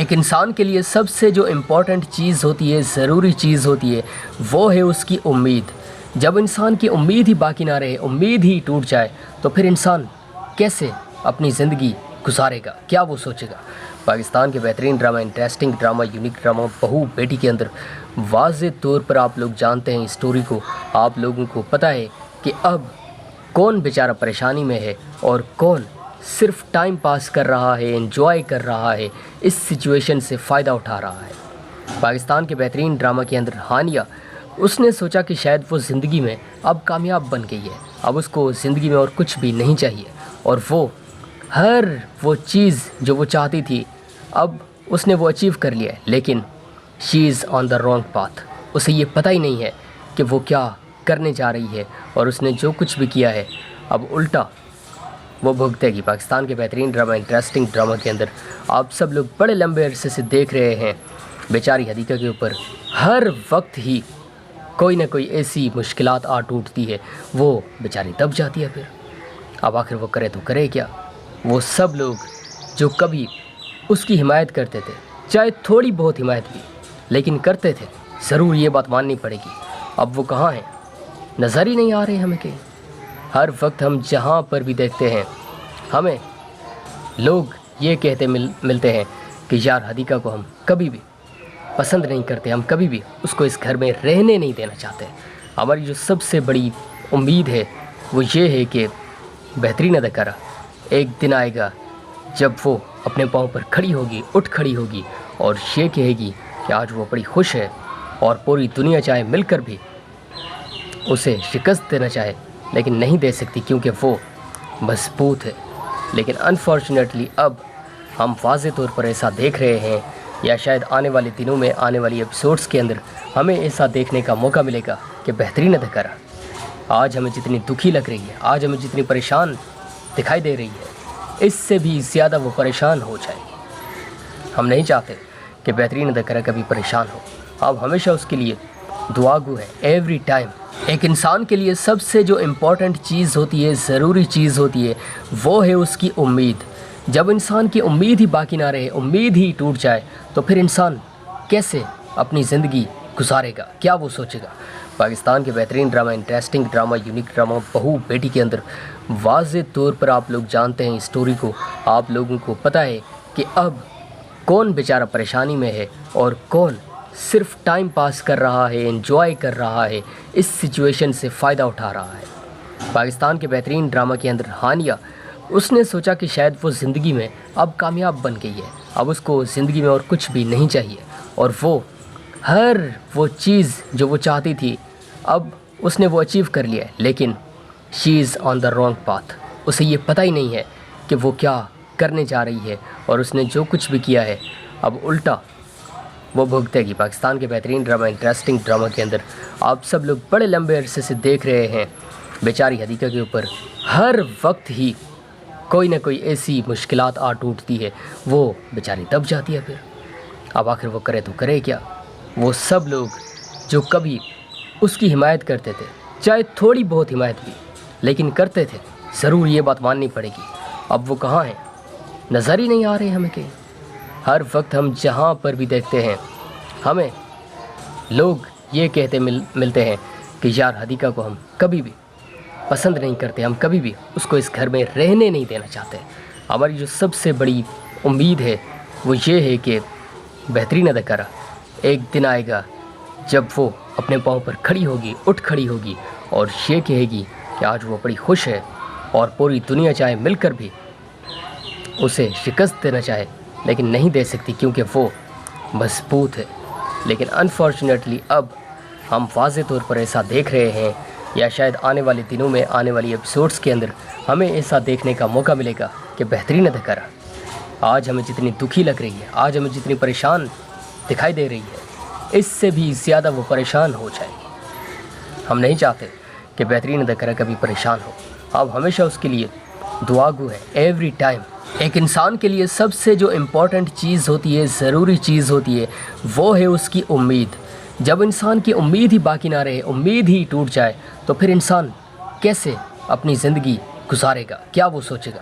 ایک انسان کے لیے سب سے جو امپورٹنٹ چیز ہوتی ہے، ضروری چیز ہوتی ہے، وہ ہے اس کی امید۔ جب انسان کی امید ہی باقی نہ رہے، امید ہی ٹوٹ جائے، تو پھر انسان کیسے اپنی زندگی گزارے گا؟ کیا وہ سوچے گا؟ پاکستان کے بہترین drama, interesting drama, unique drama بہو بیٹی کے اندر واضح طور پر آپ لوگ جانتے ہیں اسٹوری کو، آپ لوگوں کو پتہ ہے کہ اب کون بیچارہ پریشانی میں ہے اور کون صرف ٹائم پاس کر رہا ہے، انجوائے کر رہا ہے، اس سچویشن سے فائدہ اٹھا رہا ہے۔ پاکستان کے بہترین ڈرامہ کے اندر ہانیہ، اس نے سوچا کہ شاید وہ زندگی میں اب کامیاب بن گئی ہے، اب اس کو زندگی میں اور کچھ بھی نہیں چاہیے، اور ہر وہ چیز جو وہ چاہتی تھی اب اس نے وہ اچیو کر لیا ہے، لیکن شی از آن دا رانگ پاتھ۔ اسے یہ پتہ ہی نہیں ہے کہ وہ کیا کرنے جا رہی ہے، اور اس نے جو کچھ بھی کیا ہے اب الٹا وہ بھگتے گی۔ پاکستان کے بہترین ڈرامہ، انٹرسٹنگ ڈرامہ کے اندر آپ سب لوگ بڑے لمبے عرصے سے دیکھ رہے ہیں بیچاری حدیقہ کے اوپر ہر وقت ہی کوئی نہ کوئی ایسی مشکلات آ ٹوٹتی ہے، وہ بیچاری دب جاتی ہے۔ پھر اب آخر وہ کرے تو کرے کیا؟ وہ سب لوگ جو کبھی اس کی حمایت کرتے تھے، چاہے تھوڑی بہت حمایت بھی، لیکن کرتے تھے، ضرور یہ بات ماننی پڑے گی، اب وہ کہاں ہیں؟ نظر ہی نہیں آ رہے ہمیں کہیں۔ ہر وقت ہم جہاں پر بھی دیکھتے ہیں ہمیں لوگ یہ کہتے ملتے ہیں کہ یار حدیقہ کو ہم کبھی بھی پسند نہیں کرتے، ہم کبھی بھی اس کو اس گھر میں رہنے نہیں دینا چاہتے۔ ہماری جو سب سے بڑی امید ہے وہ یہ ہے کہ بہترین اداکارہ ایک دن آئے گا جب وہ اپنے پاؤں پر کھڑی ہوگی، اٹھ کھڑی ہوگی، اور یہ کہے گی کہ آج وہ بڑی خوش ہے، اور پوری دنیا چاہے مل کر بھی اسے شکست دینا چاہے لیکن نہیں دے سکتی، کیونکہ وہ مضبوط ہے۔ لیکن انفارچونیٹلی اب ہم واضح طور پر ایسا دیکھ رہے ہیں، یا شاید آنے والے دنوں میں، آنے والی ایپیسوڈز کے اندر ہمیں ایسا دیکھنے کا موقع ملے گا کہ بہترین اداکارہ آج ہمیں جتنی دکھی لگ رہی ہے، آج ہمیں جتنی پریشان دکھائی دے رہی ہے، اس سے بھی زیادہ وہ پریشان ہو جائے گی۔ ہم نہیں چاہتے کہ بہترین اداکارہ کبھی پریشان ہو، آپ ہمیشہ اس کے لیے دعا گو ہیں ایوری ٹائم۔ ایک انسان کے لیے سب سے جو امپورٹنٹ چیز ہوتی ہے، ضروری چیز ہوتی ہے، وہ ہے اس کی امید۔ جب انسان کی امید ہی باقی نہ رہے، امید ہی ٹوٹ جائے، تو پھر انسان کیسے اپنی زندگی گزارے گا؟ کیا وہ سوچے گا؟ پاکستان کے بہترین drama, interesting drama, unique drama بہو بیٹی کے اندر واضح طور پر آپ لوگ جانتے ہیں اسٹوری کو، آپ لوگوں کو پتہ ہے کہ اب کون بیچارہ پریشانی میں ہے اور کون صرف ٹائم پاس کر رہا ہے، انجوائے کر رہا ہے، اس سچویشن سے فائدہ اٹھا رہا ہے۔ پاکستان کے بہترین ڈرامہ کے اندر ہانیہ، اس نے سوچا کہ شاید وہ زندگی میں اب کامیاب بن گئی ہے، اب اس کو زندگی میں اور کچھ بھی نہیں چاہیے، اور ہر وہ چیز جو وہ چاہتی تھی اب اس نے وہ اچیو کر لیا ہے، لیکن شی از آن دا رانگ پاتھ۔ اسے یہ پتہ ہی نہیں ہے کہ وہ کیا کرنے جا رہی ہے، اور اس نے جو کچھ بھی کیا ہے اب الٹا وہ بھگتے گی۔ پاکستان کے بہترین ڈرامہ، انٹرسٹنگ ڈرامہ کے اندر آپ سب لوگ بڑے لمبے عرصے سے دیکھ رہے ہیں بیچاری حدیقہ کے اوپر ہر وقت ہی کوئی نہ کوئی ایسی مشکلات آ ٹوٹتی ہے، وہ بیچاری دب جاتی ہے۔ پھر اب آخر وہ کرے تو کرے کیا؟ وہ سب لوگ جو کبھی اس کی حمایت کرتے تھے، چاہے تھوڑی بہت حمایت بھی، لیکن کرتے تھے، ضرور یہ بات ماننی پڑے گی، اب وہ کہاں ہیں؟ نظر ہی نہیں آ رہے ہمیں کہیں۔ ہر وقت ہم جہاں پر بھی دیکھتے ہیں ہمیں لوگ یہ کہتے ملتے ہیں کہ یار حدیقہ کو ہم کبھی بھی پسند نہیں کرتے، ہم کبھی بھی اس کو اس گھر میں رہنے نہیں دینا چاہتے۔ ہماری جو سب سے بڑی امید ہے وہ یہ ہے کہ بہترین اداکارہ ایک دن آئے گا جب وہ اپنے پاؤں پر کھڑی ہوگی، اٹھ کھڑی ہوگی، اور یہ کہے گی کہ آج وہ بڑی خوش ہے، اور پوری دنیا چاہے مل کر بھی اسے شکست دینا چاہے لیکن نہیں دے سکتی، کیونکہ وہ مضبوط ہے۔ لیکن انفارچونیٹلی اب ہم واضح طور پر ایسا دیکھ رہے ہیں، یا شاید آنے والے دنوں میں، آنے والی ایپیسوڈز کے اندر ہمیں ایسا دیکھنے کا موقع ملے گا کہ بہترین اداکارہ آج ہمیں جتنی دکھی لگ رہی ہے، آج ہمیں جتنی پریشان دکھائی دے رہی ہے، اس سے بھی زیادہ وہ پریشان ہو جائے گی۔ ہم نہیں چاہتے کہ بہترین اداکارہ کبھی پریشان ہو، آپ ہمیشہ اس کے لیے دعا گو ہیں ایوری ٹائم۔ ایک انسان کے لیے سب سے جو امپورٹنٹ چیز ہوتی ہے، ضروری چیز ہوتی ہے، وہ ہے اس کی امید۔ جب انسان کی امید ہی باقی نہ رہے، امید ہی ٹوٹ جائے، تو پھر انسان کیسے اپنی زندگی گزارے گا؟ کیا وہ سوچے گا؟